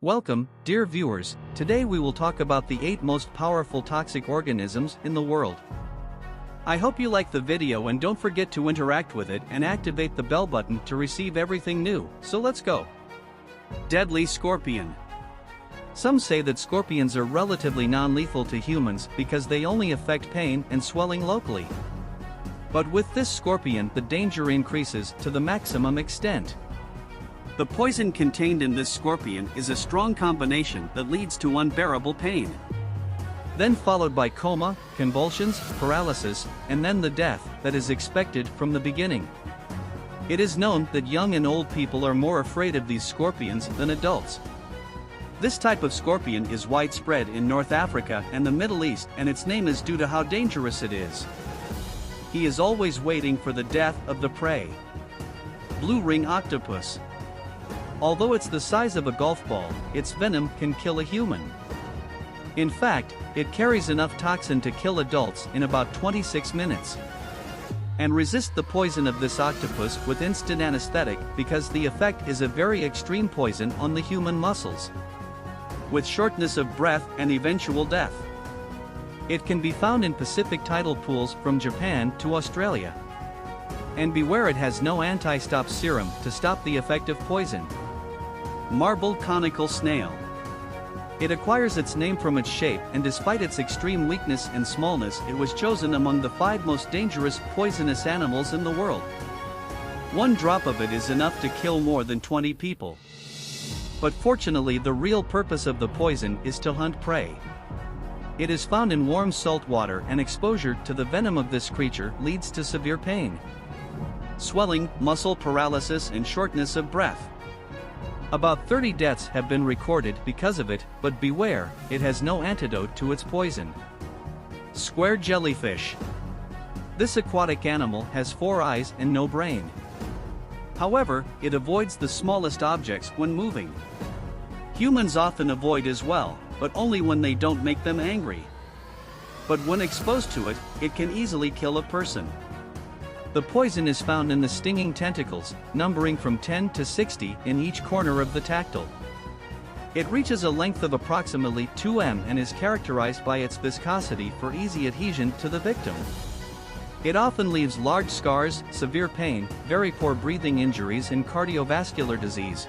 Welcome, dear viewers. Today we will talk about the 8 most powerful toxic organisms in the world. I hope you like the video and don't forget to interact with it and activate the bell button to receive everything new. So let's go. Deadly scorpion. Some say that scorpions are relatively non-lethal to humans because they only affect pain and swelling locally. But with this scorpion, the danger increases to the maximum extent. The poison contained in this scorpion is a strong combination that leads to unbearable pain. Then followed by coma, convulsions, paralysis, and then the death that is expected from the beginning. It is known that young and old people are more afraid of these scorpions than adults. This type of scorpion is widespread in North Africa and the Middle East, and its name is due to how dangerous it is. He is always waiting for the death of the prey. Blue ring octopus. Although it's the size of a golf ball, its venom can kill a human. In fact, it carries enough toxin to kill adults in about 26 minutes. And resist the poison of this octopus with instant anesthetic because the effect is a very extreme poison on the human muscles, with shortness of breath and eventual death. It can be found in Pacific tidal pools from Japan to Australia. And beware, it has no anti-stop serum to stop the effect of poison. Marble conical snail. It acquires its name from its shape, and despite its extreme weakness and smallness, it was chosen among the 5 most dangerous poisonous animals in the world. One drop of it is enough to kill more than 20 people. But fortunately, the real purpose of the poison is to hunt prey. It is found in warm salt water, and exposure to the venom of this creature leads to severe pain, swelling, muscle paralysis, and shortness of breath. About 30 deaths have been recorded because of it, but beware, it has no antidote to its poison. Square jellyfish. This aquatic animal has 4 eyes and no brain. However, it avoids the smallest objects when moving. Humans often avoid as well, but only when they don't make them angry. But when exposed to it, it can easily kill a person. The poison is found in the stinging tentacles, numbering from 10 to 60 in each corner of the tactile. It reaches a length of approximately 2 m and is characterized by its viscosity for easy adhesion to the victim. It often leaves large scars, severe pain, very poor breathing injuries, and cardiovascular disease.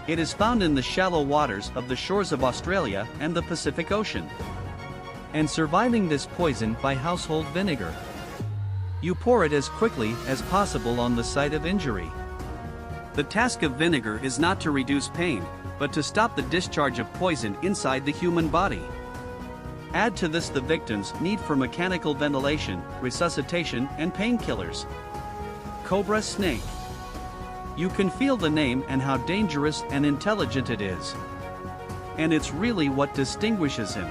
It is found in the shallow waters of the shores of Australia and the Pacific Ocean. And surviving this poison by household vinegar. You pour it as quickly as possible on the site of injury. The task of vinegar is not to reduce pain, but to stop the discharge of poison inside the human body. Add to this the victim's need for mechanical ventilation, resuscitation, and painkillers. Cobra snake. You can feel the name and how dangerous and intelligent it is. And it's really what distinguishes him.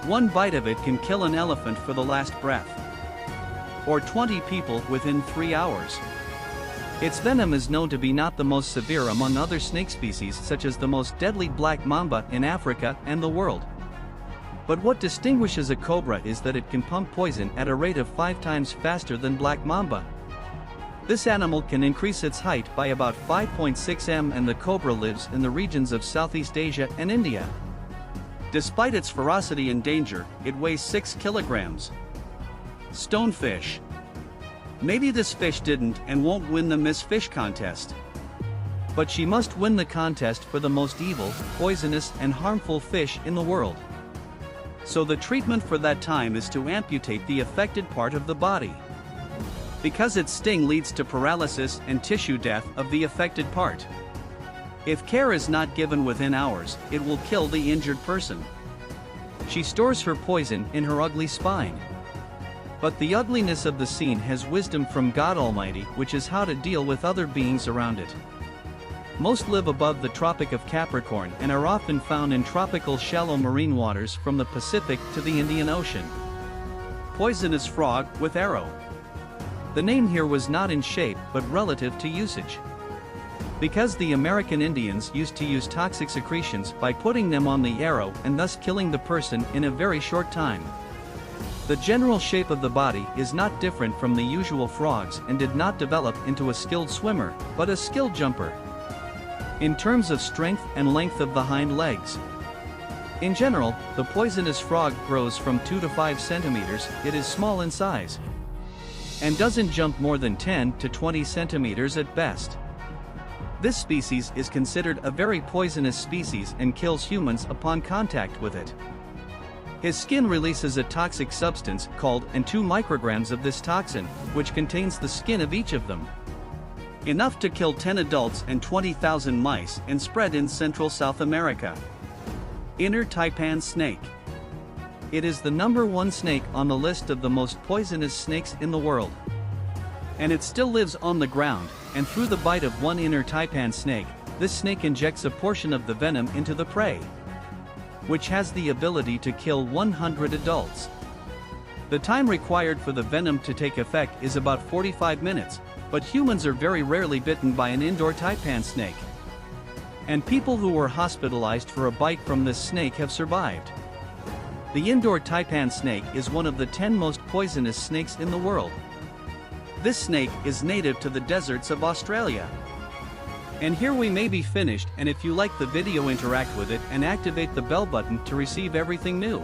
One bite of it can kill an elephant for the last breath, or 20 people within 3 hours. Its venom is known to be not the most severe among other snake species, such as the most deadly black mamba in Africa and the world. But what distinguishes a cobra is that it can pump poison at a rate of 5 times faster than black mamba. This animal can increase its height by about 5.6 m, and the cobra lives in the regions of Southeast Asia and India. Despite its ferocity and danger, it weighs 6 kilograms. Stonefish. Maybe this fish didn't and won't win the Miss Fish contest. But she must win the contest for the most evil, poisonous, and harmful fish in the world. So the treatment for that time is to amputate the affected part of the body, because its sting leads to paralysis and tissue death of the affected part. If care is not given within hours, it will kill the injured person. She stores her poison in her ugly spine. But the ugliness of the scene has wisdom from God Almighty, which is how to deal with other beings around it. Most live above the Tropic of Capricorn and are often found in tropical shallow marine waters from the Pacific to the Indian Ocean. Poisonous frog with arrow. The name here was not in shape but relative to usage, because the American Indians used to use toxic secretions by putting them on the arrow and thus killing the person in a very short time. The general shape of the body is not different from the usual frogs and did not develop into a skilled swimmer, but a skilled jumper. in terms of strength and length of the hind legs. In general, the poisonous frog grows from 2 to 5 centimeters. It is small in size and doesn't jump more than 10 to 20 centimeters at best. This species is considered a very poisonous species and kills humans upon contact with it. His skin releases a toxic substance called 2 micrograms of this toxin, which contains the skin of each of them, enough to kill 10 adults and 20,000 mice, and spread in Central South America. Inner Taipan snake. It is the #1 snake on the list of the most poisonous snakes in the world. And it still lives on the ground, and through the bite of one inner Taipan snake, this snake injects a portion of the venom into the prey, which has the ability to kill 100 adults. The time required for the venom to take effect is about 45 minutes, but humans are very rarely bitten by an indoor Taipan snake. And people who were hospitalized for a bite from this snake have survived. The indoor Taipan snake is one of the 10 most poisonous snakes in the world. This snake is native to the deserts of Australia. And here we may be finished, and if you like the video, interact with it and activate the bell button to receive everything new.